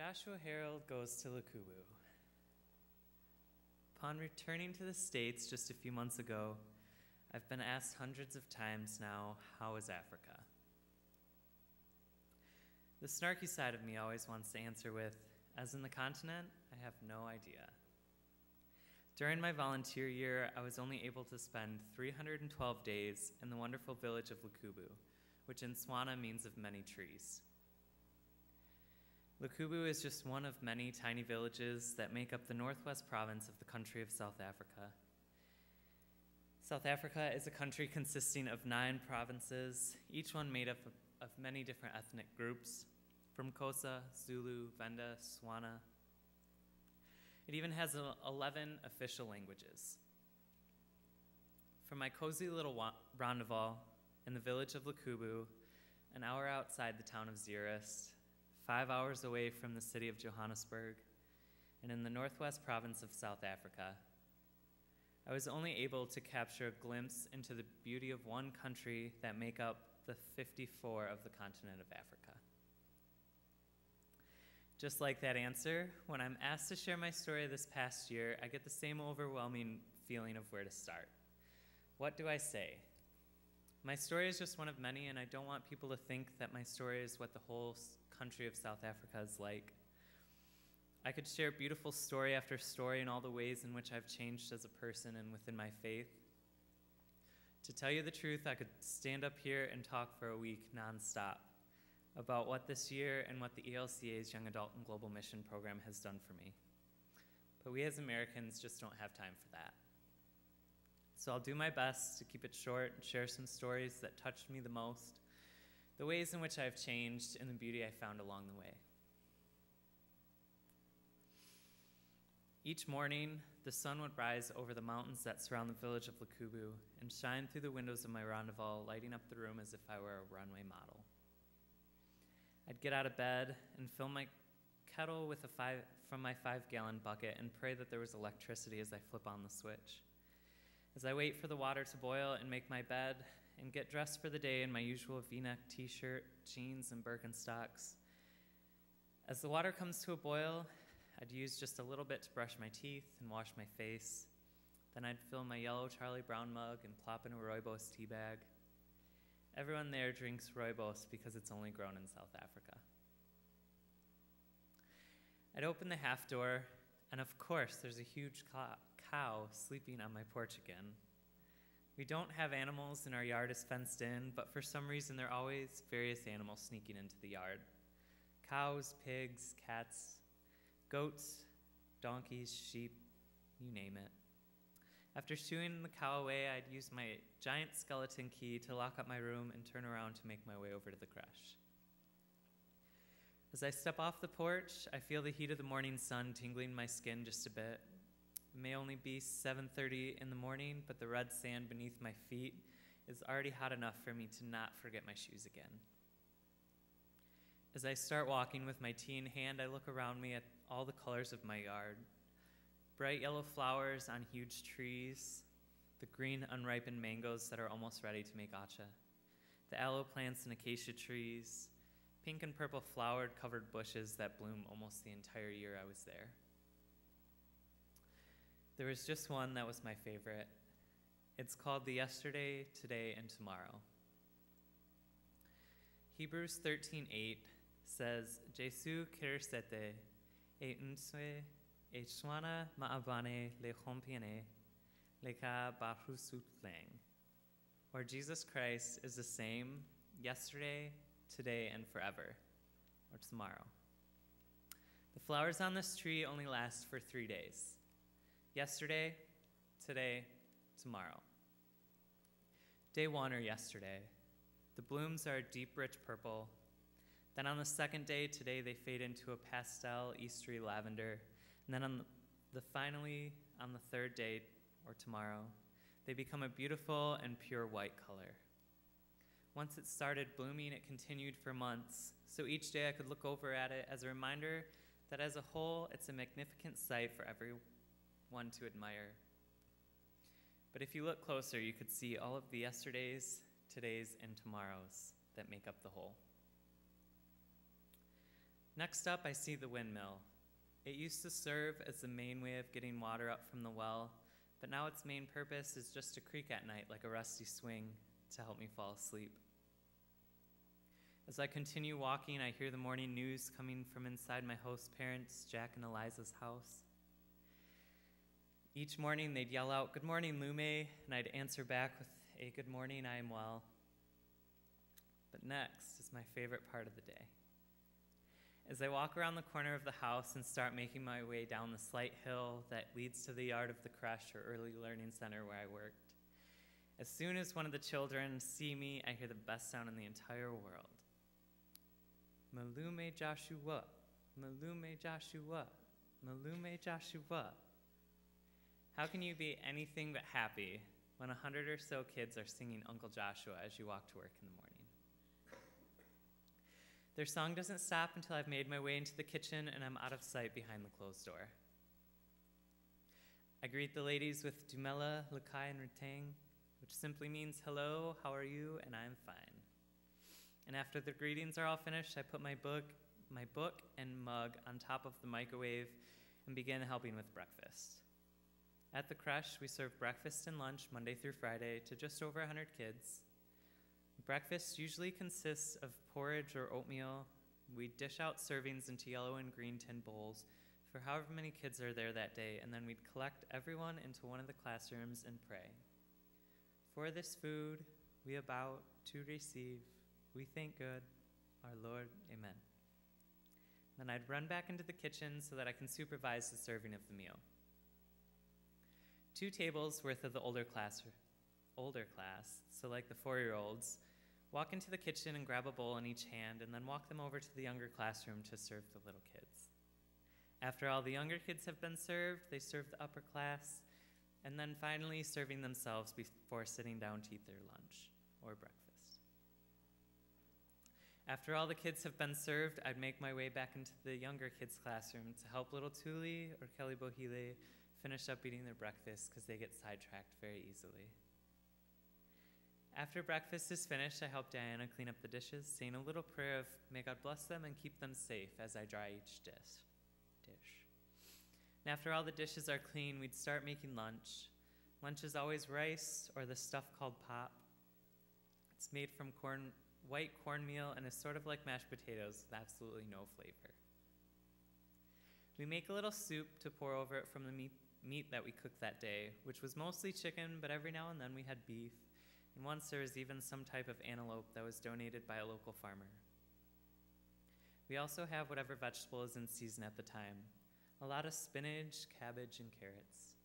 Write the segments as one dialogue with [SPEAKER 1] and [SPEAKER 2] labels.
[SPEAKER 1] Joshua Harold goes to Lukubu. Upon returning to the States just a few months ago, I've been asked hundreds of times now, how is Africa? The snarky side of me always wants to answer with, as in the continent, I have no idea. During my volunteer year, I was only able to spend 312 days in the wonderful village of Lukubu, which in Tswana means of many trees. Lukubu is just one of many tiny villages that make up the northwest province of the country of South Africa. South Africa is a country consisting of 9 provinces, each one made up of many different ethnic groups, from Xhosa, Zulu, Venda, Tswana. It even has 11 official languages. From my cozy little rondavel in the village of Lukubu, an hour outside the town of Zeerust, 5 hours away from the city of Johannesburg, and in the northwest province of South Africa, I was only able to capture a glimpse into the beauty of one country that make up the 54 of the continent of Africa. Just like that answer, when I'm asked to share my story this past year, I get the same overwhelming feeling of where to start. What do I say? My story is just one of many, and I don't want people to think that my story is what the whole country of South Africa is like. I could share beautiful story after story in all the ways in which I've changed as a person and within my faith. To tell you the truth, I could stand up here and talk for a week nonstop about what this year and what the ELCA's Young Adult and Global Mission Program has done for me. But we as Americans just don't have time for that. So I'll do my best to keep it short and share some stories that touched me the most, the ways in which I've changed, and the beauty I found along the way. Each morning, the sun would rise over the mountains that surround the village of Lukubu and shine through the windows of my rondavel, lighting up the room as if I were a runway model. I'd get out of bed and fill my kettle with from my 5-gallon bucket and pray that there was electricity as I flip on the switch. As I wait for the water to boil and make my bed and get dressed for the day in my usual V-neck t-shirt, jeans, and Birkenstocks. As the water comes to a boil, I'd use just a little bit to brush my teeth and wash my face. Then I'd fill my yellow Charlie Brown mug and plop in a rooibos tea bag. Everyone there drinks rooibos because it's only grown in South Africa. I'd open the half door, and of course there's a huge cow sleeping on my porch again. We don't have animals and our yard is fenced in, but for some reason there are always various animals sneaking into the yard. Cows, pigs, cats, goats, donkeys, sheep, you name it. After shooing the cow away, I'd use my giant skeleton key to lock up my room and turn around to make my way over to the creche. As I step off the porch, I feel the heat of the morning sun tingling my skin just a bit. It may only be 7:30 in the morning, but the red sand beneath my feet is already hot enough for me to not forget my shoes again. As I start walking with my tea in hand, I look around me at all the colors of my yard. Bright yellow flowers on huge trees, the green unripened mangoes that are almost ready to make acha, the aloe plants and acacia trees, pink and purple flowered covered bushes that bloom almost the entire year I was there. There was just one that was my favorite. It's called the Yesterday, Today, and Tomorrow. Hebrews 13:8 says, Jesu kirsete e unswe e Tswana maabane le hompiane le ka barusut lang. Or Jesus Christ is the same yesterday, today, and forever, or tomorrow. The flowers on this tree only last for 3 days. Yesterday, today, tomorrow. Day 1 or yesterday, the blooms are a deep, rich purple. Then on the second day, today, they fade into a pastel, Eastery lavender. And then finally, on the third day, or tomorrow, they become a beautiful and pure white color. Once it started blooming, it continued for months. So each day I could look over at it as a reminder that as a whole, it's a magnificent sight for everyone to admire. But if you look closer, you could see all of the yesterdays, todays, and tomorrows that make up the whole. Next up, I see the windmill. It used to serve as the main way of getting water up from the well, but now its main purpose is just to creak at night like a rusty swing to help me fall asleep. As I continue walking, I hear the morning news coming from inside my host parents, Jack and Eliza's house. Each morning they'd yell out, "Good morning, Lume," and I'd answer back with a "Good morning, I am well." But next is my favorite part of the day. As I walk around the corner of the house and start making my way down the slight hill that leads to the yard of the creche or early learning center where I worked, as soon as one of the children see me, I hear the best sound in the entire world. Malume Joshua, Malume Joshua, Malume Joshua. How can you be anything but happy when 100 or so kids are singing Uncle Joshua as you walk to work in the morning? Their song doesn't stop until I've made my way into the kitchen and I'm out of sight behind the closed door. I greet the ladies with Dumela, Lakai, and Rutang, which simply means hello, how are you, and I'm fine. And after the greetings are all finished, I put my book and mug on top of the microwave and begin helping with breakfast. At the creche, we serve breakfast and lunch Monday through Friday to just over 100 kids. Breakfast usually consists of porridge or oatmeal. We dish out servings into yellow and green tin bowls for however many kids are there that day, and then we'd collect everyone into one of the classrooms and pray. For this food we about to receive, we thank good, our Lord, amen. Then I'd run back into the kitchen so that I can supervise the serving of the meal. 2 tables worth of the older class, so like the 4-year-olds, walk into the kitchen and grab a bowl in each hand and then walk them over to the younger classroom to serve the little kids. After all the younger kids have been served, they serve the upper class, and then finally serving themselves before sitting down to eat their lunch or breakfast. After all the kids have been served, I'd make my way back into the younger kids' classroom to help little Tuli or Kelly Bohile finish up eating their breakfast because they get sidetracked very easily. After breakfast is finished, I help Diana clean up the dishes, saying a little prayer of, may God bless them and keep them safe as I dry each dish. And after all the dishes are clean, we'd start making lunch. Lunch is always rice or the stuff called pop. It's made from white cornmeal and is sort of like mashed potatoes with absolutely no flavor. We make a little soup to pour over it from the meat that we cooked that day, which was mostly chicken, but every now and then we had beef. And once there was even some type of antelope that was donated by a local farmer. We also have whatever vegetable is in season at the time. A lot of spinach, cabbage, and carrots.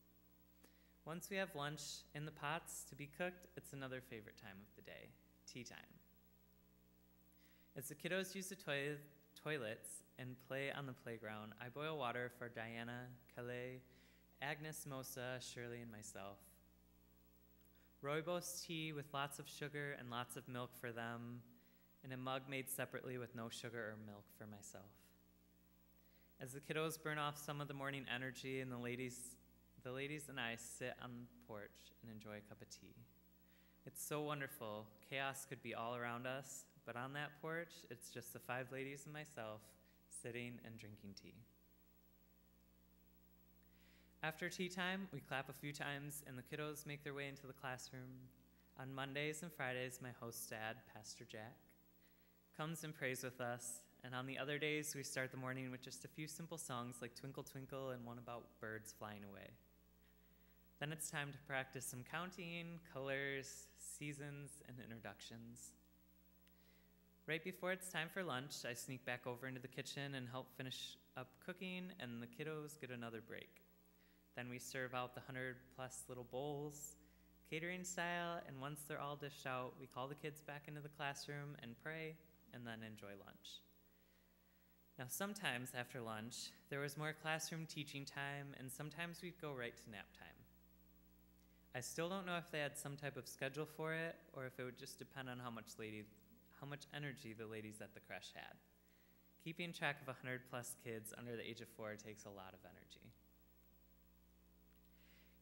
[SPEAKER 1] Once we have lunch in the pots to be cooked, it's another favorite time of the day, tea time. As the kiddos use the toilets and play on the playground, I boil water for Diana, Calais, Agnes, Mosa, Shirley, and myself. Rooibos tea with lots of sugar and lots of milk for them, and a mug made separately with no sugar or milk for myself. As the kiddos burn off some of the morning energy and the ladies and I sit on the porch and enjoy a cup of tea. It's so wonderful. Chaos could be all around us, but on that porch, it's just the 5 ladies and myself sitting and drinking tea. After tea time, we clap a few times and the kiddos make their way into the classroom. On Mondays and Fridays, my host's dad, Pastor Jack, comes and prays with us. And on the other days, we start the morning with just a few simple songs like Twinkle Twinkle and one about birds flying away. Then it's time to practice some counting, colors, seasons, and introductions. Right before it's time for lunch, I sneak back over into the kitchen and help finish up cooking, and the kiddos get another break. Then we serve out the 100+ little bowls, catering style, and once they're all dished out, we call the kids back into the classroom and pray, and then enjoy lunch. Now sometimes after lunch, there was more classroom teaching time, and sometimes we'd go right to nap time. I still don't know if they had some type of schedule for it, or if it would just depend on how much energy the ladies at the creche had. Keeping track of 100+ kids under the age of 4 takes a lot of energy.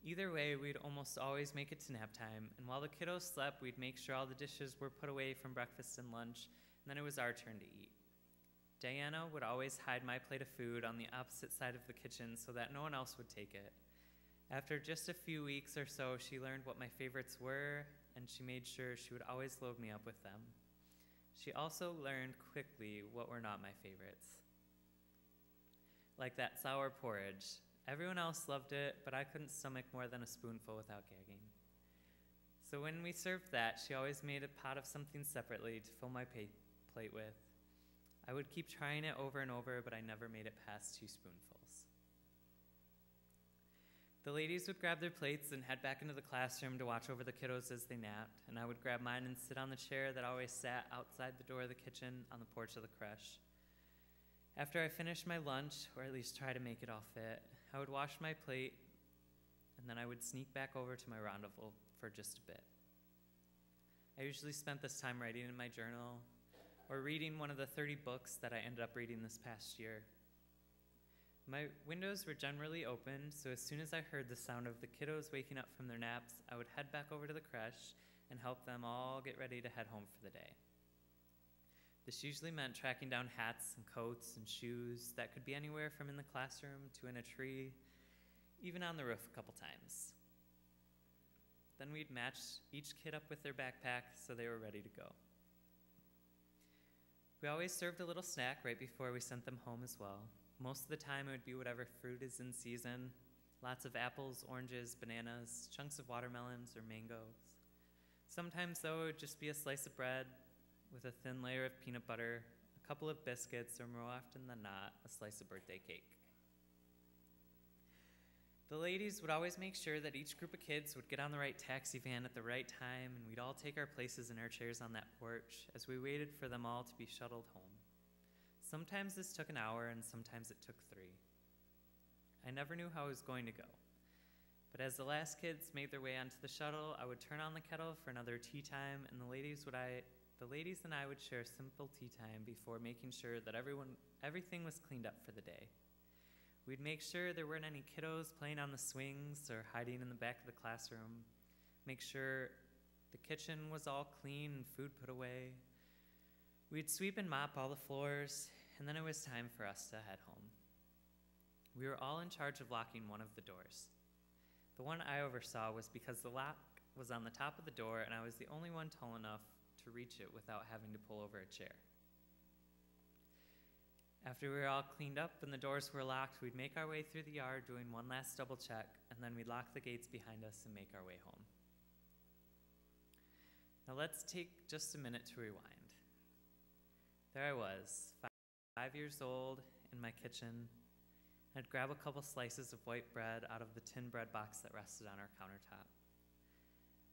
[SPEAKER 1] Either way, we'd almost always make it to nap time, and while the kiddos slept, we'd make sure all the dishes were put away from breakfast and lunch, and then it was our turn to eat. Diana would always hide my plate of food on the opposite side of the kitchen so that no one else would take it. After just a few weeks or so, she learned what my favorites were, and she made sure she would always load me up with them. She also learned quickly what were not my favorites. Like that sour porridge. Everyone else loved it, but I couldn't stomach more than a spoonful without gagging. So when we served that, she always made a pot of something separately to fill my plate with. I would keep trying it over and over, but I never made it past 2 spoonfuls. The ladies would grab their plates and head back into the classroom to watch over the kiddos as they napped, and I would grab mine and sit on the chair that always sat outside the door of the kitchen on the porch of the creche. After I finished my lunch, or at least try to make it all fit, I would wash my plate, and then I would sneak back over to my rendezvous for just a bit. I usually spent this time writing in my journal, or reading one of the 30 books that I ended up reading this past year. My windows were generally open, so as soon as I heard the sound of the kiddos waking up from their naps, I would head back over to the creche and help them all get ready to head home for the day. This usually meant tracking down hats and coats and shoes that could be anywhere from in the classroom to in a tree, even on the roof a couple times. Then we'd match each kid up with their backpack so they were ready to go. We always served a little snack right before we sent them home as well. Most of the time it would be whatever fruit is in season, lots of apples, oranges, bananas, chunks of watermelons or mangoes. Sometimes though it would just be a slice of bread with a thin layer of peanut butter, a couple of biscuits, or more often than not, a slice of birthday cake. The ladies would always make sure that each group of kids would get on the right taxi van at the right time, and we'd all take our places in our chairs on that porch as we waited for them all to be shuttled home. Sometimes this took an hour, and sometimes it took 3. I never knew how it was going to go. But as the last kids made their way onto the shuttle, I would turn on the kettle for another tea time, and the ladies and I would share simple tea time before making sure that everything was cleaned up for the day. We'd make sure there weren't any kiddos playing on the swings or hiding in the back of the classroom, make sure the kitchen was all clean and food put away. We'd sweep and mop all the floors, and then it was time for us to head home. We were all in charge of locking one of the doors. The one I oversaw was because the lock was on the top of the door, and I was the only one tall enough to reach it without having to pull over a chair. After we were all cleaned up and the doors were locked, we'd make our way through the yard doing one last double check, and then we'd lock the gates behind us and make our way home. Now let's take just a minute to rewind. There I was, 5 years old, in my kitchen. I'd grab a couple slices of white bread out of the tin bread box that rested on our countertop.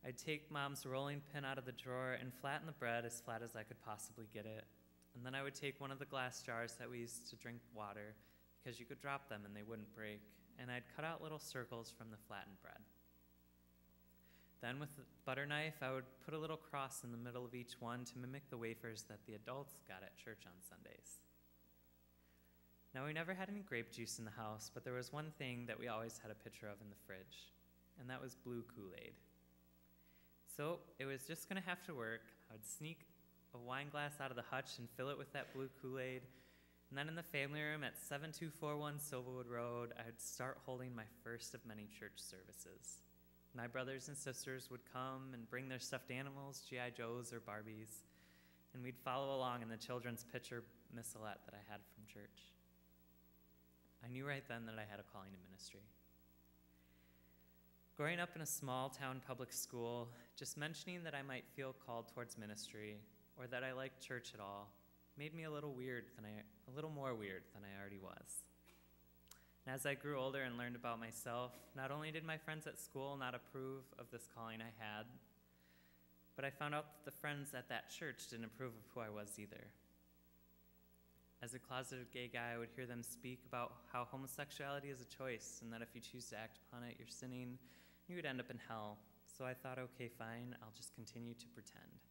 [SPEAKER 1] I'd take Mom's rolling pin out of the drawer and flatten the bread as flat as I could possibly get it. And then I would take one of the glass jars that we used to drink water, because you could drop them and they wouldn't break, and I'd cut out little circles from the flattened bread. Then with the butter knife, I would put a little cross in the middle of each one to mimic the wafers that the adults got at church on Sundays. Now, we never had any grape juice in the house, but there was one thing that we always had a pitcher of in the fridge, and that was blue Kool-Aid. So it was just going to have to work. I would sneak a wine glass out of the hutch and fill it with that blue Kool-Aid, and then in the family room at 7241 Silverwood Road, I would start holding my first of many church services. My brothers and sisters would come and bring their stuffed animals, G.I. Joes or Barbies, and we'd follow along in the children's pitcher missalette that I had from church. I knew right then that I had a calling to ministry. Growing up in a small town public school, just mentioning that I might feel called towards ministry or that I liked church at all made me a little more weird than I already was. And as I grew older and learned about myself, not only did my friends at school not approve of this calling I had, but I found out that the friends at that church didn't approve of who I was either. As a closeted gay guy, I would hear them speak about how homosexuality is a choice and that if you choose to act upon it, you're sinning, you would end up in hell. So I thought, okay, fine, I'll just continue to pretend.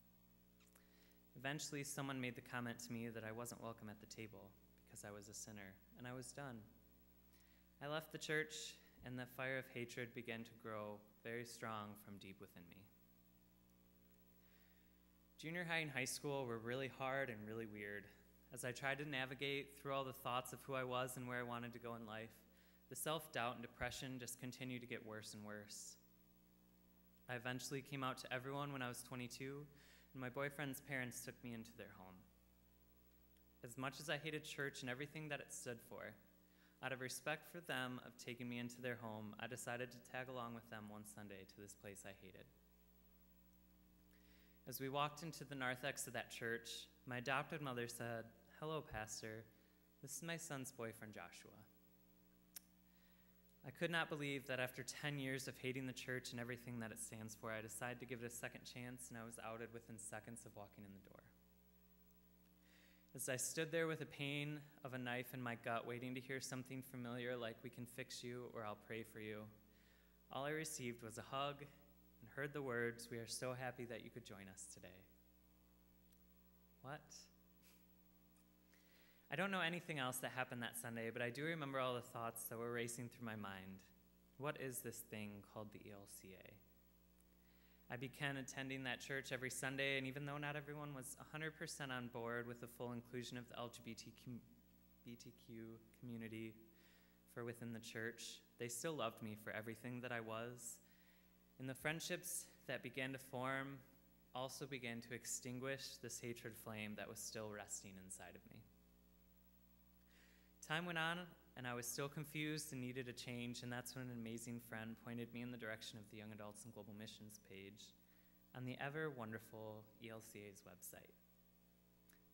[SPEAKER 1] Eventually, someone made the comment to me that I wasn't welcome at the table because I was a sinner, and I was done. I left the church, and the fire of hatred began to grow very strong from deep within me. Junior high and high school were really hard and really weird. as I tried to navigate through all the thoughts of who I was and where I wanted to go in life, the self-doubt and depression just continued to get worse and worse. I eventually came out to everyone when I was 22, and my boyfriend's parents took me into their home. As much as I hated church and everything that it stood for, out of respect for them of taking me into their home, I decided to tag along with them one Sunday to this place I hated. As we walked into the narthex of that church, my adopted mother said, "Hello, Pastor. This is my son's boyfriend, Joshua." I could not believe that after 10 years of hating the church and everything that it stands for, I decided to give it a second chance, and I was outed within seconds of walking in the door. As I stood there with the pain of a knife in my gut, waiting to hear something familiar like "we can fix you" or "I'll pray for you," all I received was a hug and heard the words, "We are so happy that you could join us today." What? I don't know anything else that happened that Sunday, but I do remember all the thoughts that were racing through my mind. What is this thing called the ELCA? I began attending that church every Sunday, and even though not everyone was 100% on board with the full inclusion of the LGBTQ community for within the church, they still loved me for everything that I was, and the friendships that began to form also began to extinguish this hatred flame that was still resting inside of me. Time went on, and I was still confused and needed a change, and that's when an amazing friend pointed me in the direction of the Young Adults and Global Missions page on the ever-wonderful ELCA's website.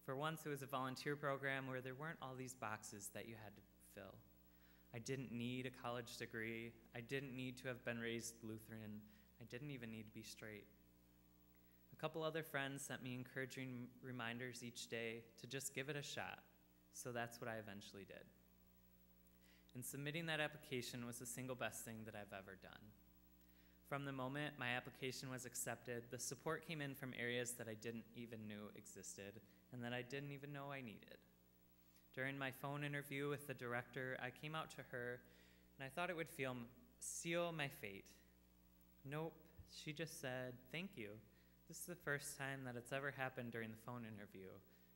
[SPEAKER 1] For once, it was a volunteer program where there weren't all these boxes that you had to fill. I didn't need a college degree. I didn't need to have been raised Lutheran. I didn't even need to be straight. A couple other friends sent me encouraging reminders each day to just give it a shot, so that's what I eventually did. And submitting that application was the single best thing that I've ever done. From the moment my application was accepted, the support came in from areas that I didn't even know existed and that I didn't even know I needed. During my phone interview with the director, I came out to her and I thought it would seal my fate. Nope, she just said, "Thank you. This is the first time that it's ever happened during the phone interview.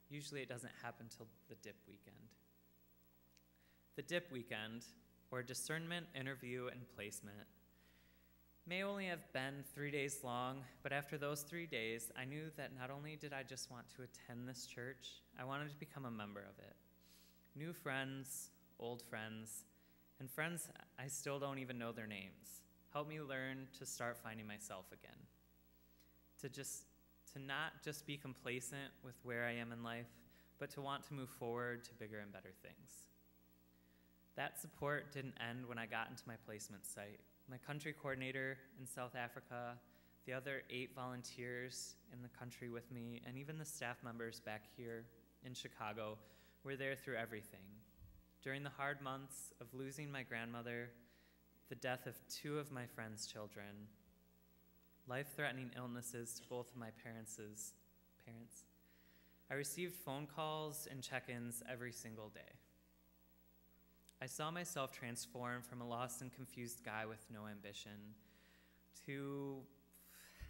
[SPEAKER 1] Usually it doesn't happen till the DIP weekend." The DIP weekend, or discernment, interview, and placement, may only have been 3 days long, but after those 3 days, I knew that not only did I just want to attend this church, I wanted to become a member of it. New friends, old friends, and friends I still don't even know their names helped me learn to start finding myself again. To not just be complacent with where I am in life, but to want to move forward to bigger and better things. That support didn't end when I got into my placement site. My country coordinator in South Africa, the other 8 volunteers in the country with me, and even the staff members back here in Chicago were there through everything. During the hard months of losing my grandmother, the death of 2 of my friends' children, life-threatening illnesses to both of my parents, I received phone calls and check-ins every single day. I saw myself transform from a lost and confused guy with no ambition to,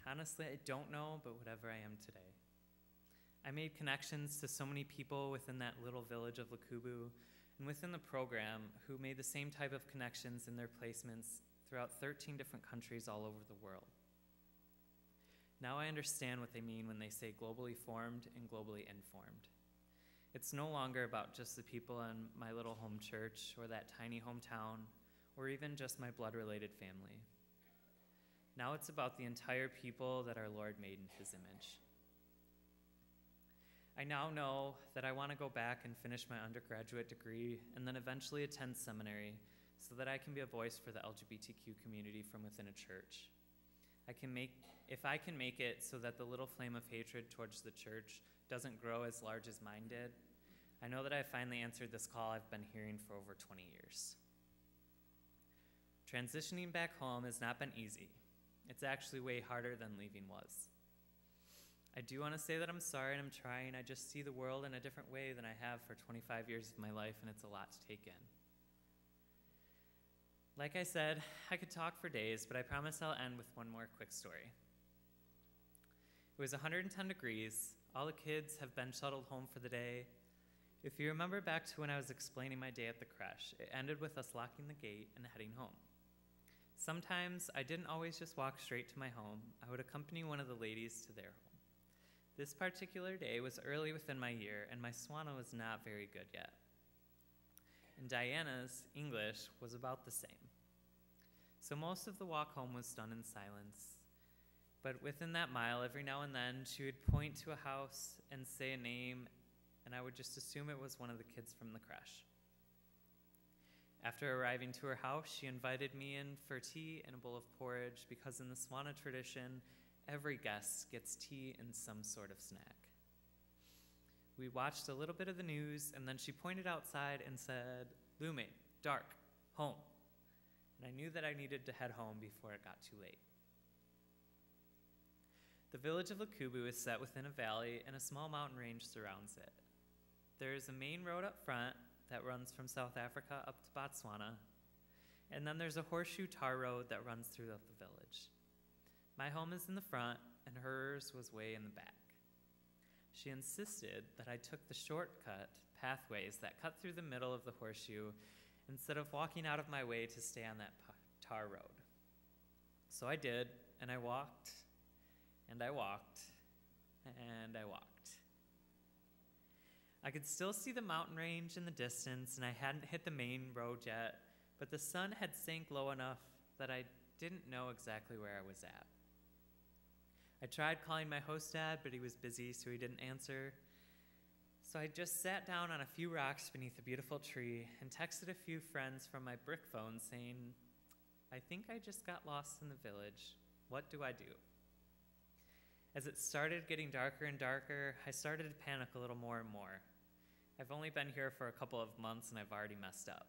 [SPEAKER 1] honestly, I don't know, but whatever I am today. I made connections to so many people within that little village of Lakubu and within the program who made the same type of connections in their placements throughout 13 different countries all over the world. Now I understand what they mean when they say globally formed and globally informed. It's no longer about just the people in my little home church or that tiny hometown or even just my blood-related family. Now it's about the entire people that our Lord made in His image. I now know that I want to go back and finish my undergraduate degree and then eventually attend seminary so that I can be a voice for the LGBTQ community from within a church. If I can make it so that the little flame of hatred towards the church doesn't grow as large as mine did, I know that I finally answered this call I've been hearing for over 20 years. Transitioning back home has not been easy. It's actually way harder than leaving was. I do want to say that I'm sorry and I'm trying. I just see the world in a different way than I have for 25 years of my life, and it's a lot to take in. Like I said, I could talk for days, but I promise I'll end with one more quick story. It was 110 degrees. All the kids have been shuttled home for the day, If you remember back to when I was explaining my day at the creche, it ended with us locking the gate and heading home. Sometimes I didn't always just walk straight to my home. I would accompany one of the ladies to their home. This particular day was early within my year, and my Swana was not very good yet. And Diana's English was about the same. So most of the walk home was done in silence. But within that mile, every now and then, she would point to a house and say a name, and I would just assume it was one of the kids from the creche. After arriving to her house, she invited me in for tea and a bowl of porridge because in the Swana tradition, every guest gets tea and some sort of snack. We watched a little bit of the news, and then she pointed outside and said, "Lume, dark, home." And I knew that I needed to head home before it got too late. The village of Lukubu is set within a valley, and a small mountain range surrounds it. There is a main road up front that runs from South Africa up to Botswana, and then there's a horseshoe tar road that runs throughout the village. My home is in the front, and hers was way in the back. She insisted that I took the shortcut pathways that cut through the middle of the horseshoe instead of walking out of my way to stay on that tar road. So I did, and I walked, and I walked, and I walked. I could still see the mountain range in the distance, and I hadn't hit the main road yet, but the sun had sank low enough that I didn't know exactly where I was at. I tried calling my host dad, but he was busy, so he didn't answer. So I just sat down on a few rocks beneath a beautiful tree and texted a few friends from my brick phone saying, "I think I just got lost in the village. What do I do?" As it started getting darker and darker, I started to panic a little more and more. I've only been here for a couple of months and I've already messed up.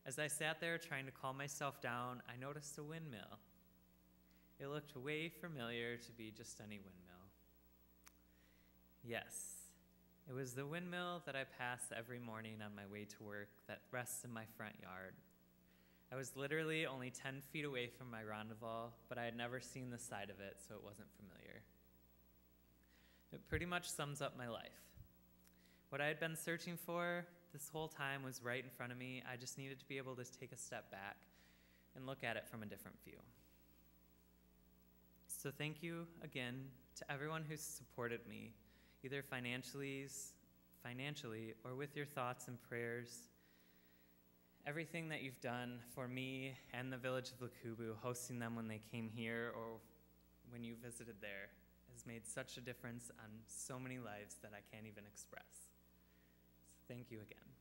[SPEAKER 1] As I sat there trying to calm myself down, I noticed a windmill. It looked way familiar to be just any windmill. Yes, it was the windmill that I pass every morning on my way to work that rests in my front yard. I was literally only 10 feet away from my rondavel, but I had never seen the side of it, so it wasn't familiar. It pretty much sums up my life. What I had been searching for this whole time was right in front of me. I just needed to be able to take a step back and look at it from a different view. So thank you again to everyone who's supported me, either financially or with your thoughts and prayers. Everything that you've done for me and the village of Lukubu, hosting them when they came here or when you visited there, has made such a difference on so many lives that I can't even express. So thank you again.